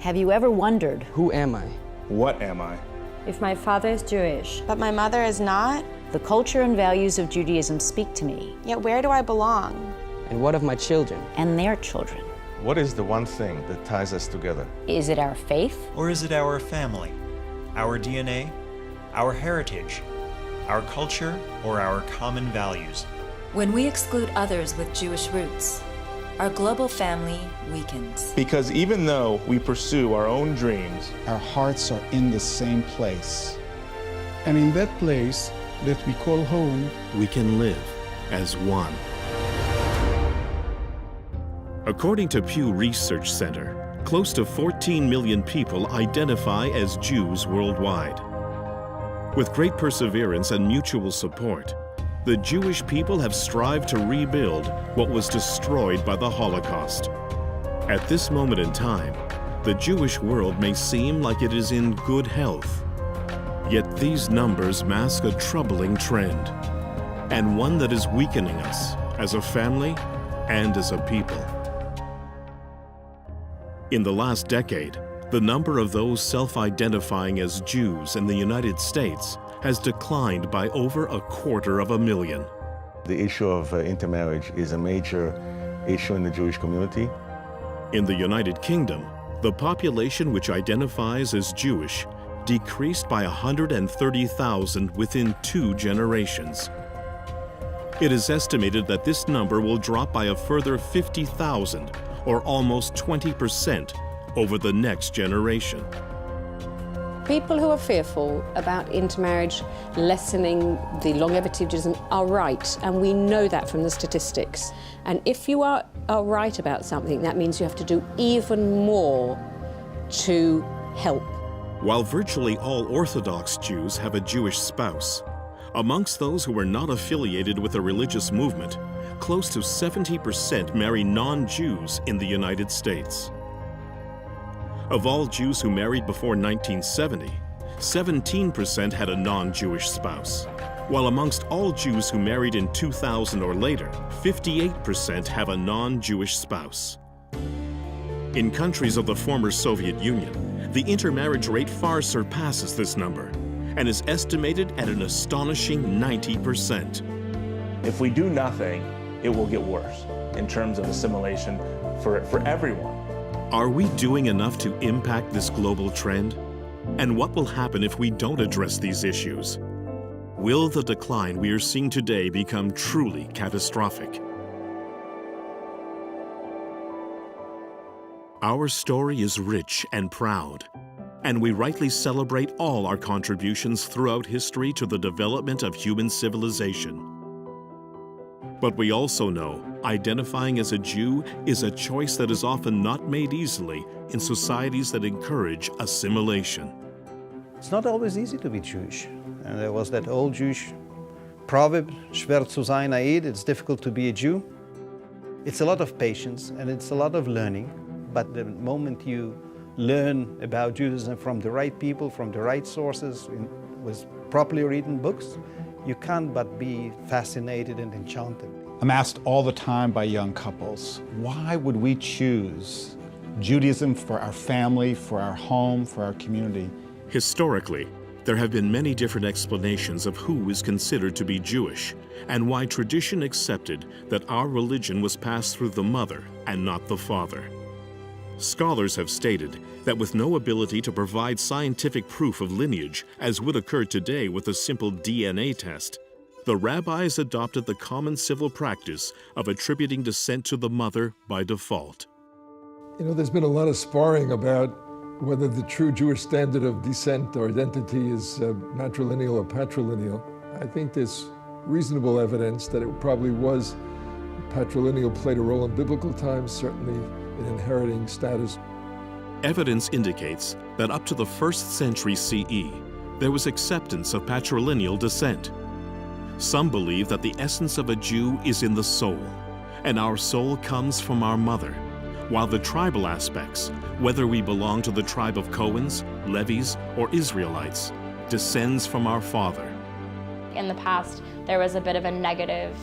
Have you ever wondered, who am I? What am I? If my father is Jewish, but my mother is not, the culture and values of Judaism speak to me. Yet where do I belong? And what of my children? And their children. What is the one thing that ties us together? Is it our faith? Or is it our family, our DNA, our heritage, our culture, or our common values? When we exclude others with Jewish roots, our global family weakens. Because even though we pursue our own dreams, our hearts are in the same place. And in that place that we call home, we can live as one. According to Pew Research Center, close to 14 million people identify as Jews worldwide. With great perseverance and mutual support, the Jewish people have strived to rebuild what was destroyed by the Holocaust. At this moment in time, the Jewish world may seem like it is in good health. Yet these numbers mask a troubling trend, and one that is weakening us as a family and as a people. In the last decade, the number of those self-identifying as Jews in the United States has declined by over 250,000. the issue of intermarriage is a major issue in the Jewish community. In the United Kingdom, the population which identifies as Jewish decreased by 130,000 within 2 generations. It is estimated that this number will drop by a further 50,000, or almost 20%, over the next generation. People who are fearful about intermarriage lessening the longevity of Judaism are right, and we know that from the statistics. And if you are right about something, that means you have to do even more to help. While virtually all Orthodox Jews have a Jewish spouse, amongst those who are not affiliated with a religious movement, close to 70% marry non-Jews in the United States. Of all Jews who married before 1970, 17% had a non-Jewish spouse, while amongst all Jews who married in 2000 or later, 58% have a non-Jewish spouse. In countries of the former Soviet Union, the intermarriage rate far surpasses this number and is estimated at an astonishing 90%. If we do nothing, it will get worse in terms of assimilation for everyone. Are we doing enough to impact this global trend? And what will happen if we don't address these issues? Will the decline we are seeing today become truly catastrophic? Our story is rich and proud, and we rightly celebrate all our contributions throughout history to the development of human civilization. But we also know identifying as a Jew is a choice that is often not made easily in societies that encourage assimilation. It's not always easy to be Jewish. And there was that old Jewish proverb, schwer zu sein Aid, it's difficult to be a Jew. It's a lot of patience and it's a lot of learning. But the moment you learn about Judaism from the right people, from the right sources, with properly written books, you can't but be fascinated and enchanted. I'm asked all the time by young couples, why would we choose Judaism for our family, for our home, for our community? Historically, there have been many different explanations of who is considered to be Jewish and why tradition accepted that our religion was passed through the mother and not the father. Scholars have stated that with no ability to provide scientific proof of lineage, as would occur today with a simple DNA test, the rabbis adopted the common civil practice of attributing descent to the mother by default. You know, there's been a lot of sparring about whether the true Jewish standard of descent or identity is matrilineal or patrilineal. I think there's reasonable evidence that it probably was patrilineal, played a role in biblical times, certainly in inheriting status. Evidence indicates that up to the 1st century CE, there was acceptance of patrilineal descent. Some believe that the essence of a Jew is in the soul, and our soul comes from our mother, while the tribal aspects, whether we belong to the tribe of Cohens, Levites, or Israelites, descends from our father. in the past, there was a bit of a negative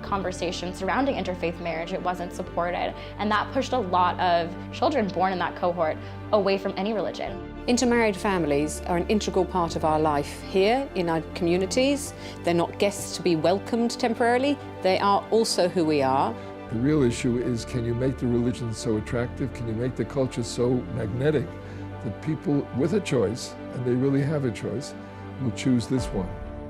conversation surrounding interfaith marriage. It wasn't supported, and that pushed a lot of children born in that cohort away from any religion. Intermarried families are an integral part of our life here in our communities. They're not guests to be welcomed temporarily. They are also who we are. The real issue is, can you make the religion so attractive? Can you make the culture so magnetic that people with a choice, and they really have a choice, will choose this one?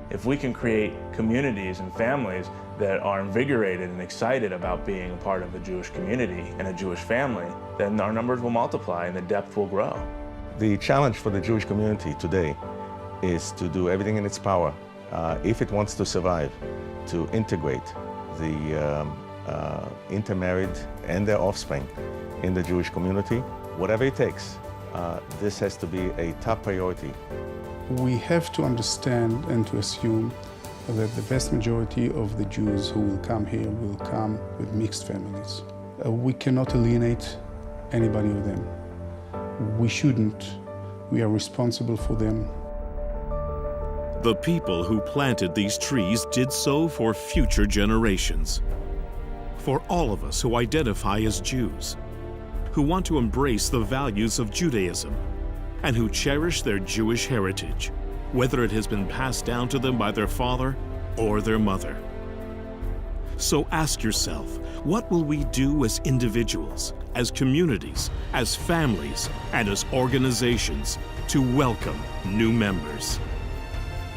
If we can create communities and families that are invigorated and excited about being a part of a Jewish community and a Jewish family, then our numbers will multiply and the depth will grow. The challenge for the Jewish community today is to do everything in its power, if it wants to survive, to integrate the intermarried and their offspring in the Jewish community. Whatever it takes, this has to be a top priority. We have to understand and to assume that the vast majority of the Jews who will come here will come with mixed families. We cannot alienate anybody of them. We shouldn't. We are responsible for them. The people who planted these trees did so for future generations. For all of us who identify as Jews, who want to embrace the values of Judaism, and who cherish their Jewish heritage, whether it has been passed down to them by their father or their mother. So ask yourself, what will we do as individuals, as communities, as families, and as organizations to welcome new members?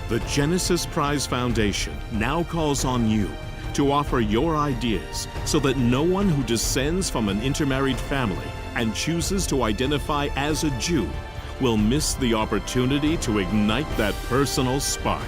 The Genesis Prize Foundation now calls on you to offer your ideas so that no one who descends from an intermarried family and chooses to identify as a Jew will miss the opportunity to ignite that personal spark.